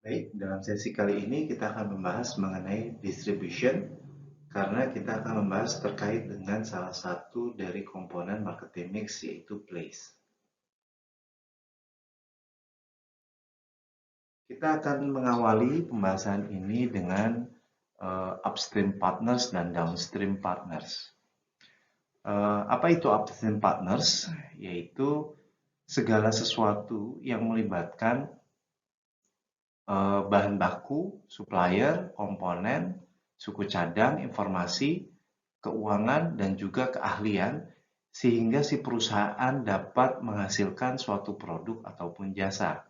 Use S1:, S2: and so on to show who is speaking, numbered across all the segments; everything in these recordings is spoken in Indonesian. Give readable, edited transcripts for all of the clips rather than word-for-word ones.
S1: Baik, dalam sesi kali ini kita akan membahas mengenai distribution karena kita akan membahas terkait dengan salah satu dari komponen marketing mix yaitu place. Kita akan mengawali pembahasan ini dengan upstream partners dan downstream partners. Apa itu upstream partners? Yaitu segala sesuatu yang melibatkan bahan baku, supplier, komponen, suku cadang, informasi, keuangan, dan juga keahlian, sehingga si perusahaan dapat menghasilkan suatu produk ataupun jasa.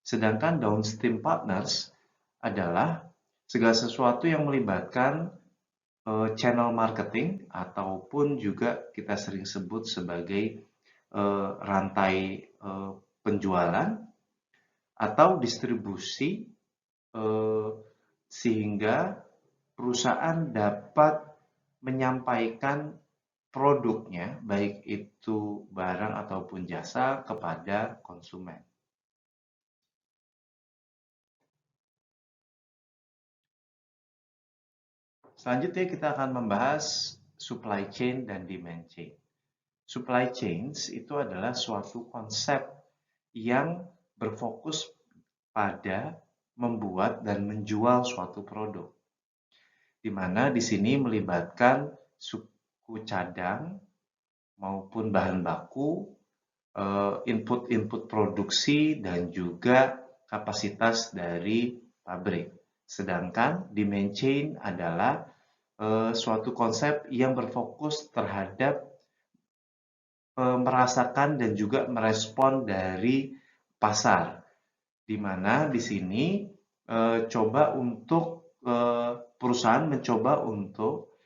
S1: Sedangkan downstream partners adalah segala sesuatu yang melibatkan channel marketing ataupun juga kita sering sebut sebagai rantai penjualan atau distribusi sehingga perusahaan dapat menyampaikan produknya, baik itu barang ataupun jasa, kepada konsumen. Selanjutnya kita akan membahas supply chain dan demand chain. Supply chains itu adalah suatu konsep yang berfokus pada membuat dan menjual suatu produk, di mana di sini melibatkan suku cadang maupun bahan baku, input-input produksi, dan juga kapasitas dari pabrik. Sedangkan demand chain adalah suatu konsep yang berfokus terhadap merasakan dan juga merespon dari pasar, di mana di sini perusahaan mencoba untuk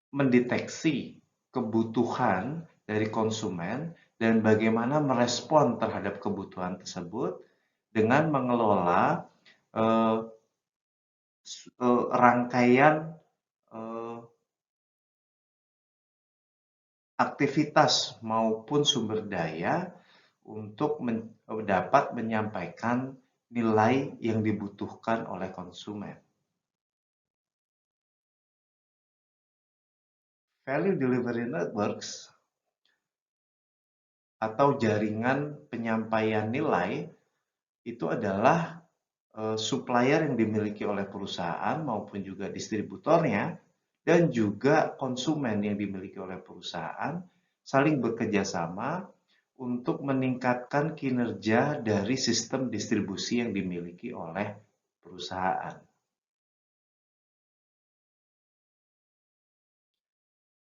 S1: mendeteksi kebutuhan dari konsumen dan bagaimana merespon terhadap kebutuhan tersebut dengan mengelola rangkaian aktivitas maupun sumber daya untuk dapat menyampaikan nilai yang dibutuhkan oleh konsumen. Value Delivery Networks atau jaringan penyampaian nilai itu adalah supplier yang dimiliki oleh perusahaan maupun juga distributornya dan juga konsumen yang dimiliki oleh perusahaan saling bekerja sama untuk meningkatkan kinerja dari sistem distribusi yang dimiliki oleh perusahaan.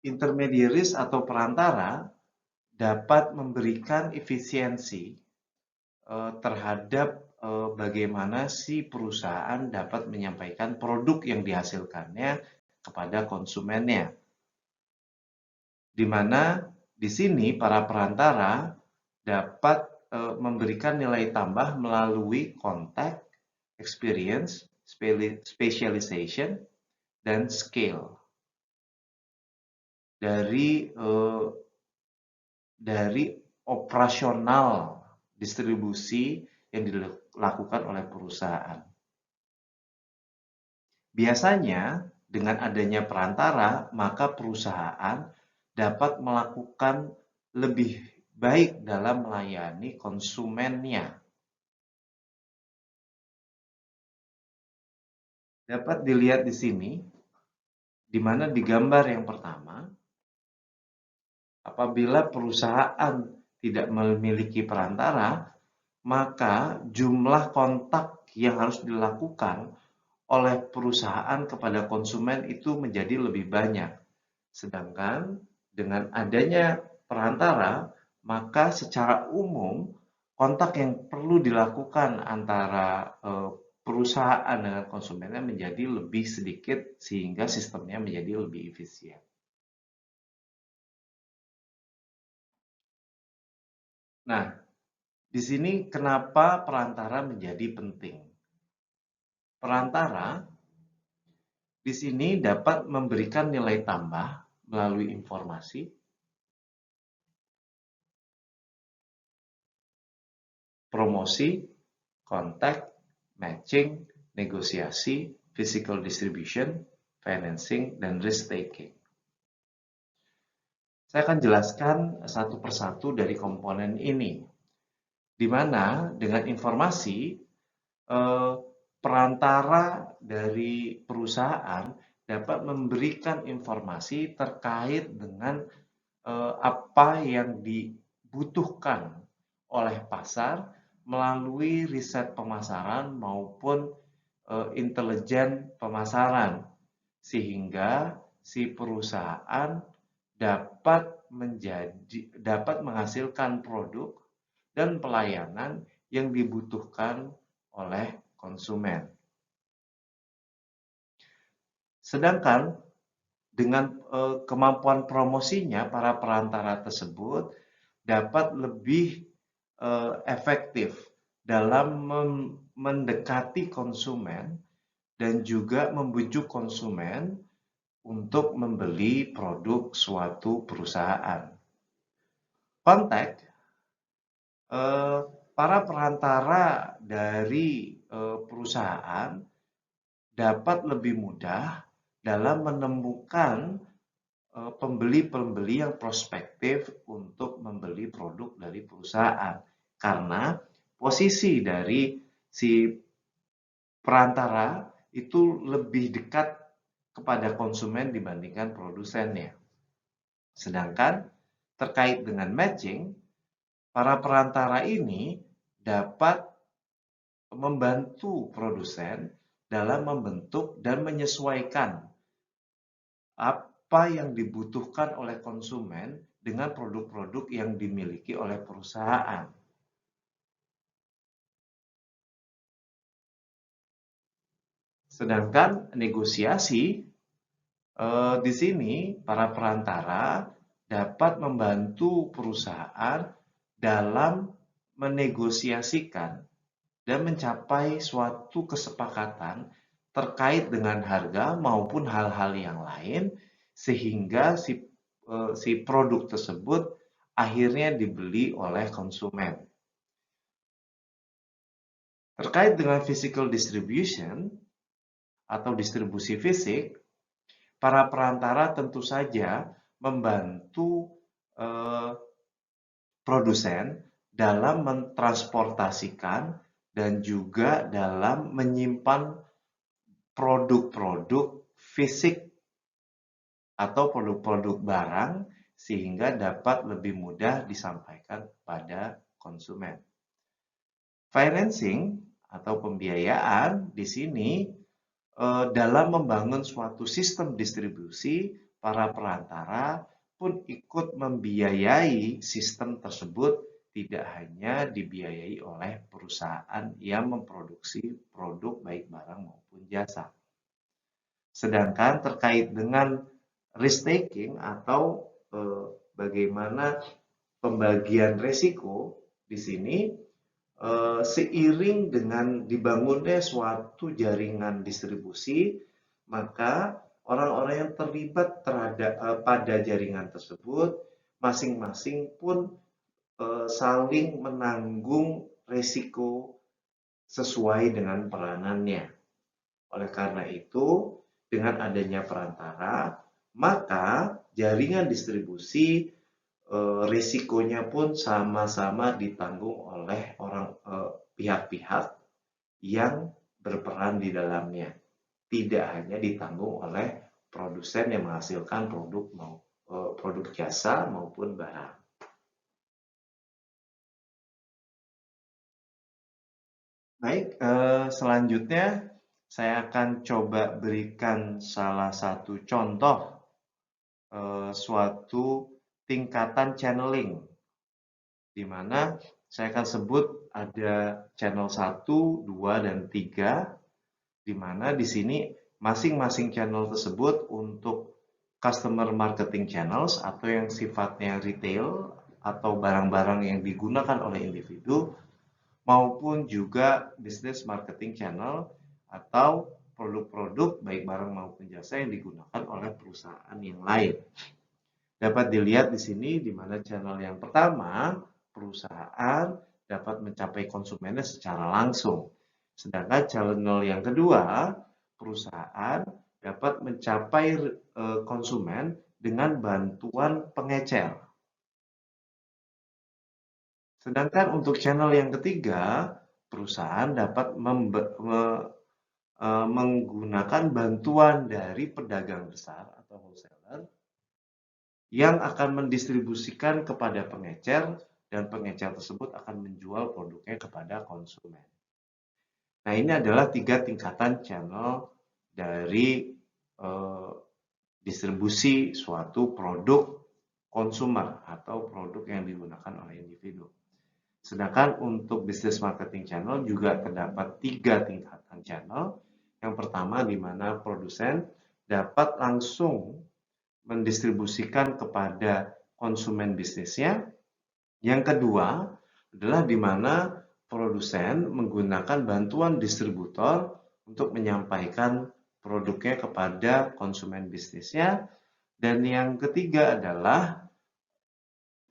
S1: Intermediaries atau perantara dapat memberikan efisiensi terhadap bagaimana si perusahaan dapat menyampaikan produk yang dihasilkannya kepada konsumennya. Di mana di sini para perantara dapat memberikan nilai tambah melalui kontak, experience, specialization, dan scale dari operasional distribusi yang dilakukan oleh perusahaan. Biasanya dengan adanya perantara, maka perusahaan dapat melakukan lebih baik dalam melayani konsumennya. Dapat dilihat di sini, di mana di gambar yang pertama, apabila perusahaan tidak memiliki perantara, maka jumlah kontak yang harus dilakukan oleh perusahaan kepada konsumen itu menjadi lebih banyak. Sedangkan dengan adanya perantara, maka secara umum kontak yang perlu dilakukan antara perusahaan dengan konsumennya menjadi lebih sedikit sehingga sistemnya menjadi lebih efisien. Nah, di sini kenapa perantara menjadi penting? Perantara di sini dapat memberikan nilai tambah melalui informasi, promosi, contact, matching, negosiasi, physical distribution, financing, dan risk taking. Saya akan jelaskan satu persatu dari komponen ini, di mana dengan informasi perantara dari perusahaan dapat memberikan informasi terkait dengan apa yang dibutuhkan oleh pasar melalui riset pemasaran maupun intelijen pemasaran, sehingga si perusahaan dapat menghasilkan produk dan pelayanan yang dibutuhkan oleh konsumen. Sedangkan dengan kemampuan promosinya, para perantara tersebut dapat lebih efektif dalam mendekati konsumen dan juga membujuk konsumen untuk membeli produk suatu perusahaan. Kontak, para perantara dari perusahaan dapat lebih mudah dalam menemukan pembeli-pembeli yang prospektif untuk membeli produk dari perusahaan. Karena posisi dari si perantara itu lebih dekat kepada konsumen dibandingkan produsennya. Sedangkan terkait dengan matching, para perantara ini dapat membantu produsen dalam membentuk dan menyesuaikan apa yang dibutuhkan oleh konsumen dengan produk-produk yang dimiliki oleh perusahaan. Sedangkan negosiasi, di sini para perantara dapat membantu perusahaan dalam menegosiasikan dan mencapai suatu kesepakatan terkait dengan harga maupun hal-hal yang lain, sehingga si produk tersebut akhirnya dibeli oleh konsumen. Terkait dengan physical distribution atau distribusi fisik, para perantara tentu saja membantu produsen dalam mentransportasikan dan juga dalam menyimpan produk-produk fisik atau produk-produk barang sehingga dapat lebih mudah disampaikan pada konsumen. Financing atau pembiayaan di sini dalam membangun suatu sistem distribusi, para perantara pun ikut membiayai sistem tersebut, tidak hanya dibiayai oleh perusahaan yang memproduksi produk baik barang maupun jasa. Sedangkan terkait dengan risk taking atau bagaimana pembagian risiko di sini, seiring dengan dibangunnya suatu jaringan distribusi, maka orang-orang yang terlibat pada jaringan tersebut masing-masing pun saling menanggung risiko sesuai dengan peranannya. Oleh karena itu, dengan adanya perantara, maka jaringan distribusi risikonya pun sama-sama ditanggung oleh pihak-pihak yang berperan di dalamnya. Tidak hanya ditanggung oleh produsen yang menghasilkan produk jasa maupun barang. Baik, selanjutnya saya akan coba berikan salah satu contoh suatu tingkatan channeling, di mana saya akan sebut ada channel 1, 2, dan 3, di mana di sini masing-masing channel tersebut untuk customer marketing channels atau yang sifatnya retail atau barang-barang yang digunakan oleh individu, maupun juga business marketing channel atau produk-produk baik barang maupun jasa yang digunakan oleh perusahaan yang lain. Dapat dilihat di sini, di mana channel yang pertama, perusahaan dapat mencapai konsumennya secara langsung. Sedangkan channel yang kedua, perusahaan dapat mencapai konsumen dengan bantuan pengecer. Sedangkan untuk channel yang ketiga, perusahaan dapat menggunakan bantuan dari pedagang besar atau wholesaler yang akan mendistribusikan kepada pengecer dan pengecer tersebut akan menjual produknya kepada konsumen. Nah, ini adalah 3 tingkatan channel dari distribusi suatu produk konsumer atau produk yang digunakan oleh individu. Sedangkan untuk business marketing channel juga terdapat 3 tingkatan channel. Yang pertama di mana produsen dapat langsung mendistribusikan kepada konsumen bisnisnya. Yang kedua adalah di mana produsen menggunakan bantuan distributor untuk menyampaikan produknya kepada konsumen bisnisnya. Dan yang ketiga adalah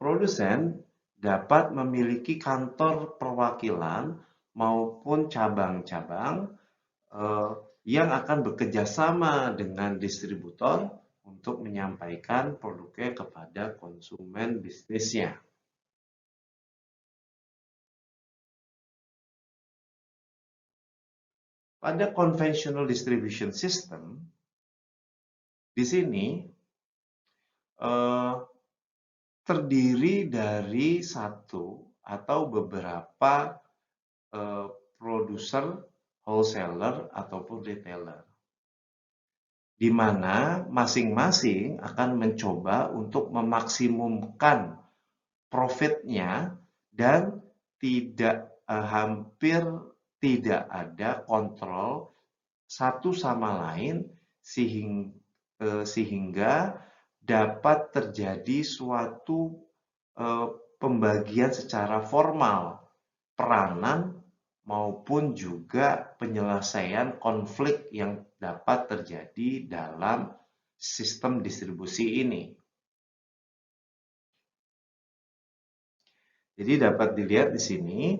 S1: produsen dapat memiliki kantor perwakilan maupun cabang-cabang yang akan bekerja sama dengan distributor untuk menyampaikan produknya kepada konsumen bisnisnya. Pada conventional distribution system, di sini terdiri dari satu atau beberapa produser, wholesaler, ataupun retailer, di mana masing-masing akan mencoba untuk memaksimumkan profitnya dan hampir tidak ada kontrol satu sama lain sehingga dapat terjadi suatu pembagian secara formal peranan maupun juga penyelesaian konflik yang dapat terjadi dalam sistem distribusi ini. Jadi dapat dilihat di sini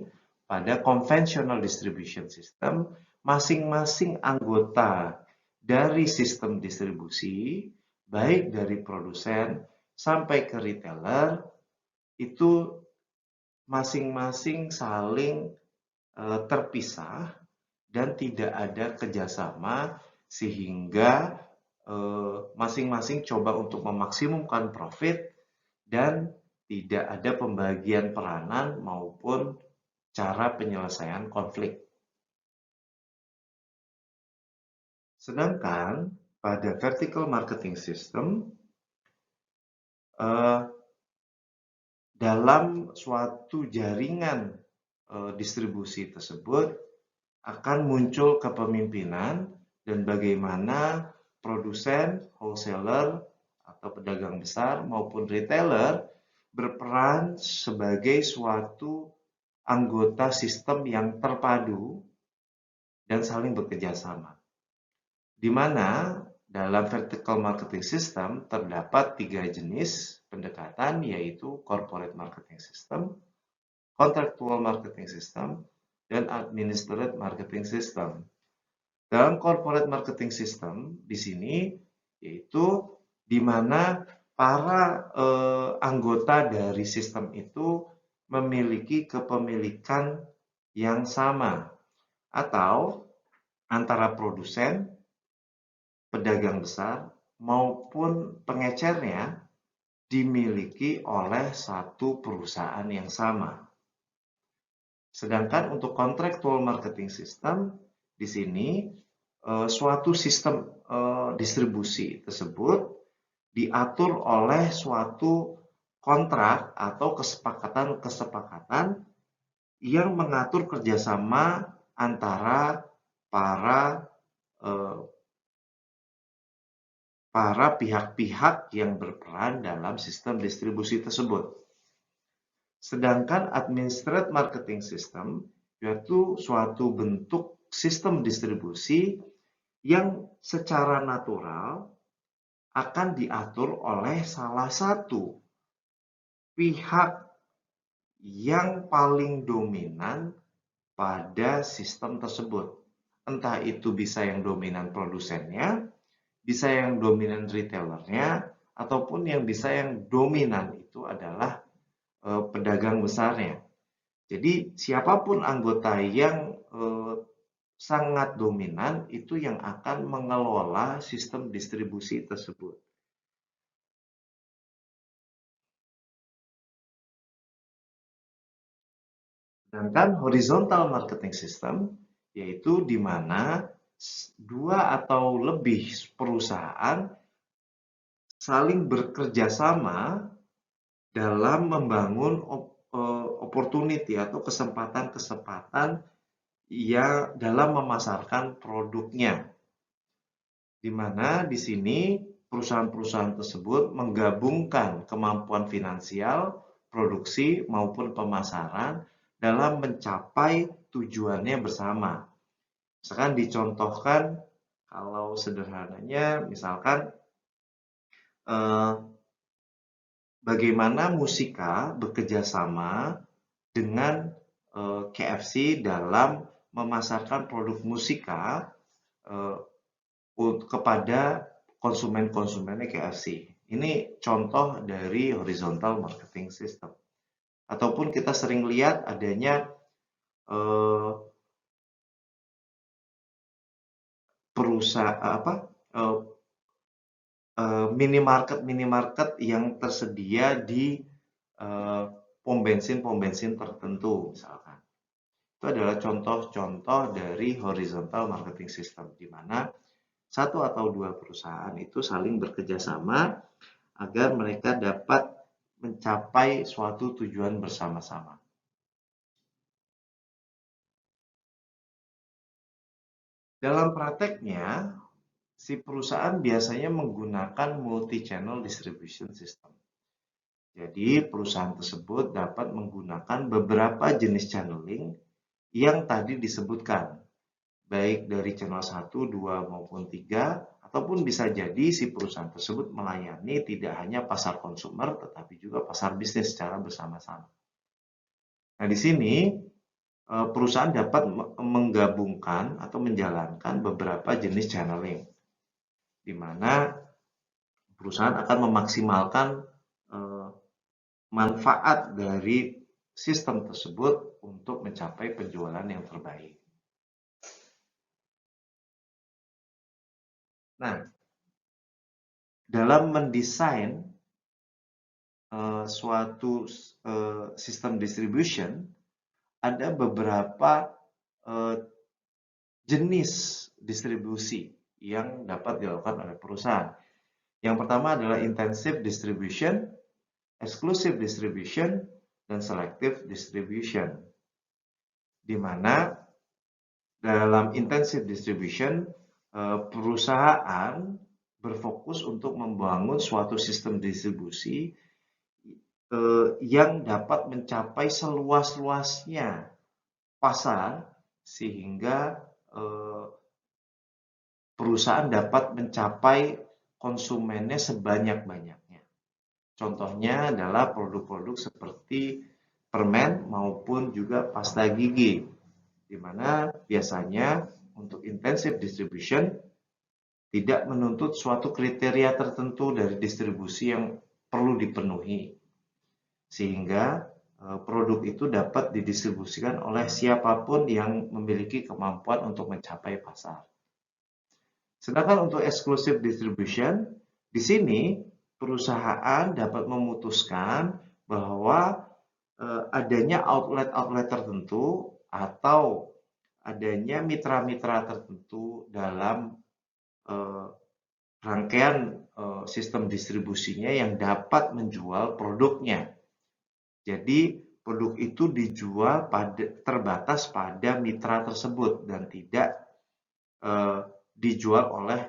S1: pada conventional distribution system, masing-masing anggota dari sistem distribusi, baik dari produsen sampai ke retailer, itu masing-masing saling terpisah dan tidak ada kerjasama sehingga masing-masing coba untuk memaksimumkan profit dan tidak ada pembagian peranan maupun cara penyelesaian konflik. Sedangkan pada vertical marketing system, dalam suatu jaringan distribusi tersebut akan muncul kepemimpinan dan bagaimana produsen, wholesaler, atau pedagang besar maupun retailer berperan sebagai suatu anggota sistem yang terpadu dan saling bekerja sama. Di mana dalam vertical marketing system terdapat 3 jenis pendekatan, yaitu corporate marketing system, contractual marketing system, dan administrative marketing system. Dalam corporate marketing system di sini yaitu di mana para anggota dari sistem itu memiliki kepemilikan yang sama atau antara produsen, pedagang besar maupun pengecernya dimiliki oleh satu perusahaan yang sama. Sedangkan untuk contractual marketing system, di sini suatu sistem distribusi tersebut diatur oleh suatu kontrak atau kesepakatan yang mengatur kerjasama antara para pihak-pihak yang berperan dalam sistem distribusi tersebut. Sedangkan administrative marketing system yaitu suatu bentuk sistem distribusi yang secara natural akan diatur oleh salah satu pihak yang paling dominan pada sistem tersebut. Entah itu bisa yang dominan produsennya, bisa yang dominan retailernya, ataupun yang bisa yang dominan itu adalah pedagang besarnya. Jadi siapapun anggota yang sangat dominan itu yang akan mengelola sistem distribusi tersebut. Sedangkan horizontal marketing system yaitu di mana dua atau lebih perusahaan saling bekerja sama dalam membangun opportunity atau kesempatan-kesempatan yang dalam memasarkan produknya. Di mana di sini perusahaan-perusahaan tersebut menggabungkan kemampuan finansial, produksi maupun pemasaran dalam mencapai tujuannya bersama. Misalkan dicontohkan kalau sederhananya misalkan bagaimana Musika bekerja sama dengan KFC dalam memasarkan produk Musika kepada konsumen-konsumennya KFC. Ini contoh dari horizontal marketing system. Ataupun kita sering lihat adanya minimarket yang tersedia di pom bensin tertentu misalkan. Itu adalah contoh-contoh dari horizontal marketing system di mana satu atau dua perusahaan itu saling bekerja sama agar mereka dapat mencapai suatu tujuan bersama-sama. Dalam prakteknya, si perusahaan biasanya menggunakan multi-channel distribution system. Jadi, perusahaan tersebut dapat menggunakan beberapa jenis channeling yang tadi disebutkan, baik dari channel 1, 2, maupun 3, ataupun bisa jadi si perusahaan tersebut melayani tidak hanya pasar konsumer, tetapi juga pasar bisnis secara bersama-sama. Nah, di sini perusahaan dapat menggabungkan atau menjalankan beberapa jenis channeling, di mana perusahaan akan memaksimalkan manfaat dari sistem tersebut untuk mencapai penjualan yang terbaik. Nah, dalam mendesain suatu sistem distribution, ada beberapa jenis distribusi yang dapat dilakukan oleh perusahaan. Yang pertama adalah intensive distribution, exclusive distribution, dan selective distribution. Di mana dalam intensive distribution, perusahaan berfokus untuk membangun suatu sistem distribusi yang dapat mencapai seluas-luasnya pasar sehingga perusahaan dapat mencapai konsumennya sebanyak-banyaknya. Contohnya adalah produk-produk seperti permen maupun juga pasta gigi, di mana biasanya untuk intensive distribution tidak menuntut suatu kriteria tertentu dari distribusi yang perlu dipenuhi, sehingga produk itu dapat didistribusikan oleh siapapun yang memiliki kemampuan untuk mencapai pasar. Sedangkan untuk exclusive distribution, di sini perusahaan dapat memutuskan bahwa adanya outlet-outlet tertentu atau adanya mitra-mitra tertentu dalam rangkaian sistem distribusinya yang dapat menjual produknya. Jadi produk itu dijual terbatas pada mitra tersebut dan tidak dijual oleh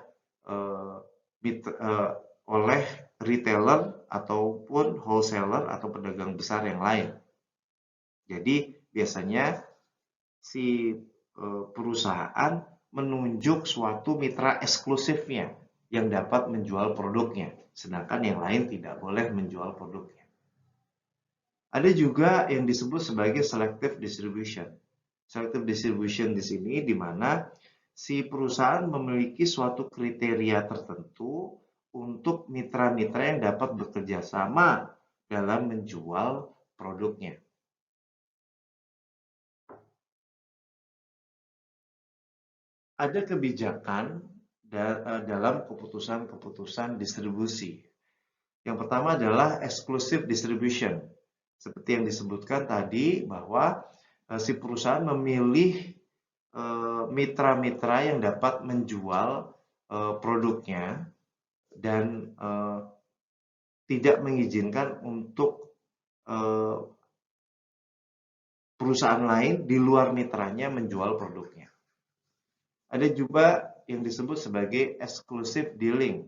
S1: retailer ataupun wholesaler atau pedagang besar yang lain. Jadi biasanya si perusahaan menunjuk suatu mitra eksklusifnya yang dapat menjual produknya, sedangkan yang lain tidak boleh menjual produknya. Ada juga yang disebut sebagai selective distribution. Selective distribution di sini di mana si perusahaan memiliki suatu kriteria tertentu untuk mitra-mitra yang dapat bekerja sama dalam menjual produknya. Ada kebijakan dalam keputusan-keputusan distribusi. Yang pertama adalah exclusive distribution. Seperti yang disebutkan tadi bahwa si perusahaan memilih mitra-mitra yang dapat menjual produknya dan tidak mengizinkan untuk perusahaan lain di luar mitranya menjual produknya. Ada juga yang disebut sebagai exclusive dealing,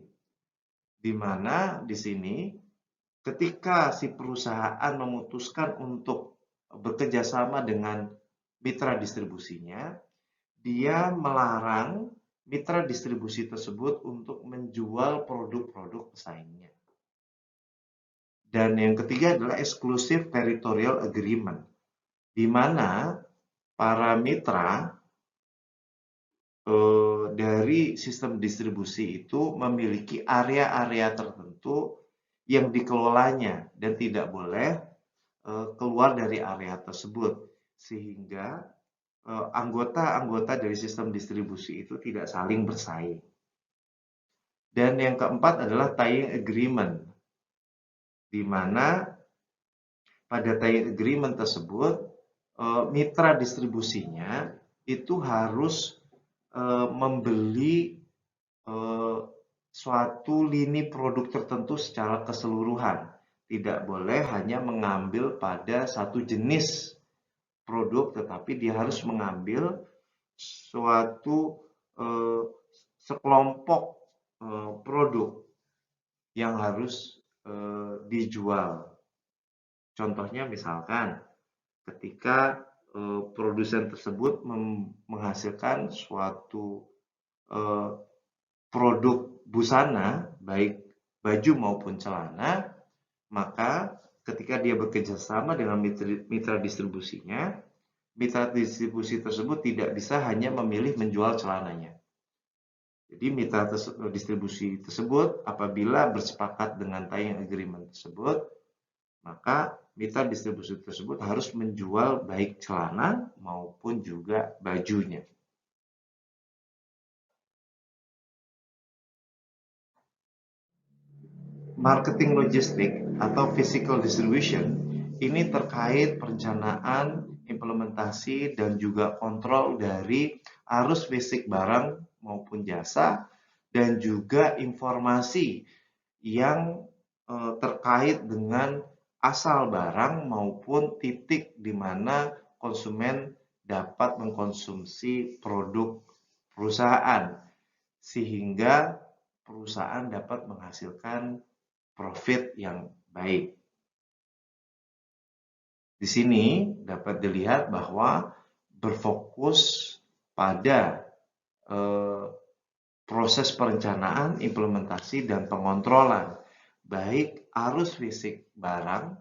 S1: di mana di sini ketika si perusahaan memutuskan untuk bekerja sama dengan mitra distribusinya, dia melarang mitra distribusi tersebut untuk menjual produk-produk pesaingnya. Dan yang ketiga adalah exclusive territorial agreement, di mana para mitra dari sistem distribusi itu memiliki area-area tertentu yang dikelolanya dan tidak boleh keluar dari area tersebut, sehingga anggota-anggota dari sistem distribusi itu tidak saling bersaing. Dan yang keempat adalah tying agreement, di mana pada tying agreement tersebut mitra distribusinya itu harus membeli suatu lini produk tertentu secara keseluruhan. Tidak boleh hanya mengambil pada satu jenis produk, tetapi dia harus mengambil suatu sekelompok produk yang harus dijual. Contohnya misalkan ketika produsen tersebut menghasilkan suatu produk busana, baik baju maupun celana, maka ketika dia bekerja sama dengan mitra distribusinya, mitra distribusi tersebut tidak bisa hanya memilih menjual celananya. Jadi mitra distribusi tersebut apabila bersepakat dengan tying agreement tersebut, maka mitra distribusi tersebut harus menjual baik celana maupun juga bajunya. Marketing logistik atau physical distribution ini terkait perencanaan, implementasi, dan juga kontrol dari arus fisik barang maupun jasa, dan juga informasi yang terkait dengan asal barang maupun titik di mana konsumen dapat mengkonsumsi produk perusahaan, sehingga perusahaan dapat menghasilkan profit yang baik. Di sini dapat dilihat bahwa berfokus pada proses perencanaan, implementasi, dan pengontrolan baik arus fisik barang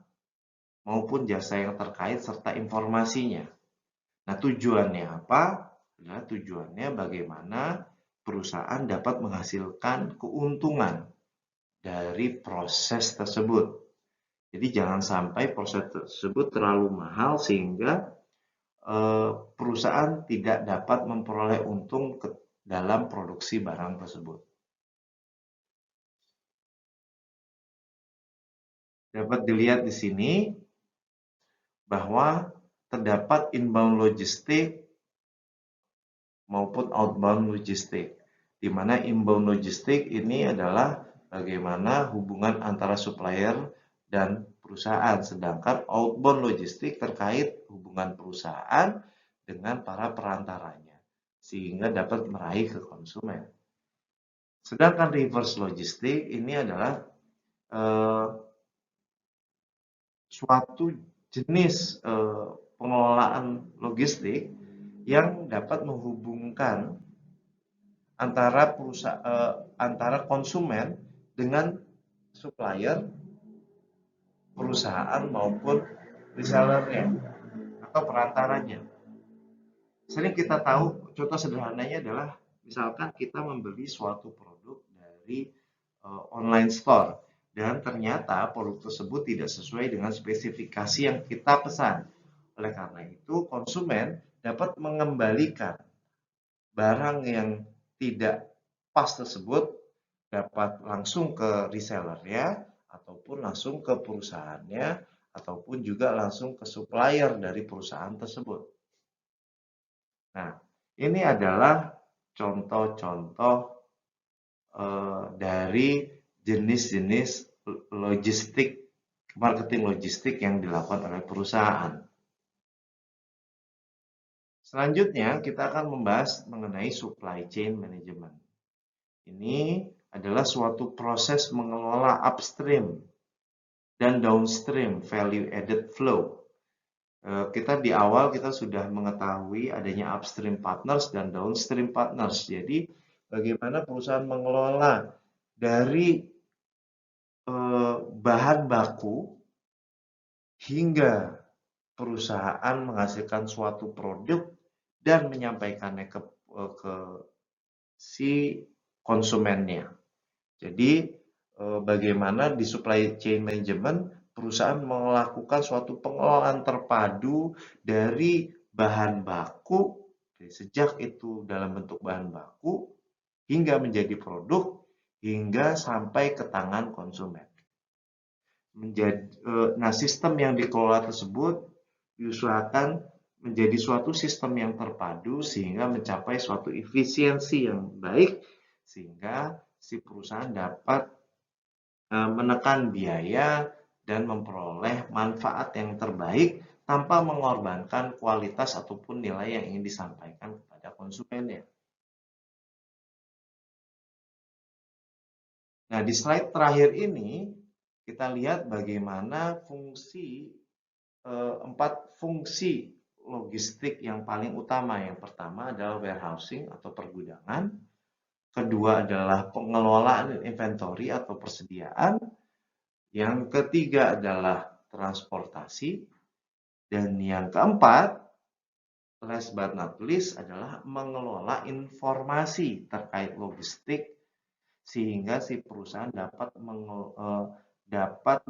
S1: maupun jasa yang terkait serta informasinya. Nah, tujuannya apa? Adalah tujuannya bagaimana perusahaan dapat menghasilkan keuntungan dari proses tersebut. Jadi jangan sampai proses tersebut terlalu mahal sehingga perusahaan tidak dapat memperoleh untung dalam produksi barang tersebut. Dapat dilihat di sini bahwa terdapat inbound logistik maupun outbound logistik, di mana inbound logistik ini adalah bagaimana hubungan antara supplier dan perusahaan, sedangkan outbound logistik terkait hubungan perusahaan dengan para perantaranya, sehingga dapat meraih ke konsumen. Sedangkan reverse logistik ini adalah suatu jenis pengelolaan logistik yang dapat menghubungkan antara antara konsumen dengan supplier, perusahaan maupun resellernya atau perantaranya. Sering kita tahu, contoh sederhananya adalah misalkan kita membeli suatu produk dari online store dan ternyata produk tersebut tidak sesuai dengan spesifikasi yang kita pesan. Oleh karena itu, konsumen dapat mengembalikan barang yang tidak pas tersebut, dapat langsung ke resellernya ataupun langsung ke perusahaannya ataupun juga langsung ke supplier dari perusahaan tersebut. Nah, ini adalah contoh-contoh dari jenis-jenis marketing logistik yang dilakukan oleh perusahaan. Selanjutnya, kita akan membahas mengenai supply chain management. Ini adalah suatu proses mengelola upstream dan downstream value added flow. Kita di awal kita sudah mengetahui adanya upstream partners dan downstream partners. Jadi bagaimana perusahaan mengelola dari bahan baku hingga perusahaan menghasilkan suatu produk dan menyampaikannya ke si konsumennya. Jadi bagaimana di supply chain management perusahaan melakukan suatu pengelolaan terpadu dari bahan baku, sejak itu dalam bentuk bahan baku hingga menjadi produk hingga sampai ke tangan konsumen. Nah, sistem yang dikelola tersebut diusahakan menjadi suatu sistem yang terpadu sehingga mencapai suatu efisiensi yang baik sehingga si perusahaan dapat menekan biaya dan memperoleh manfaat yang terbaik tanpa mengorbankan kualitas ataupun nilai yang ingin disampaikan kepada konsumennya. Nah, di slide terakhir ini kita lihat bagaimana empat fungsi logistik yang paling utama. Yang pertama adalah warehousing atau pergudangan. Kedua adalah pengelolaan inventory atau persediaan. Yang ketiga adalah transportasi. Dan yang keempat, last but not least, adalah mengelola informasi terkait logistik sehingga si perusahaan dapat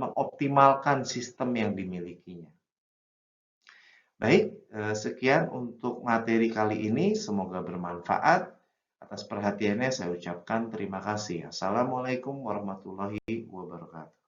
S1: mengoptimalkan sistem yang dimilikinya. Baik, sekian untuk materi kali ini. Semoga bermanfaat. Atas perhatiannya saya ucapkan terima kasih. Assalamualaikum warahmatullahi wabarakatuh.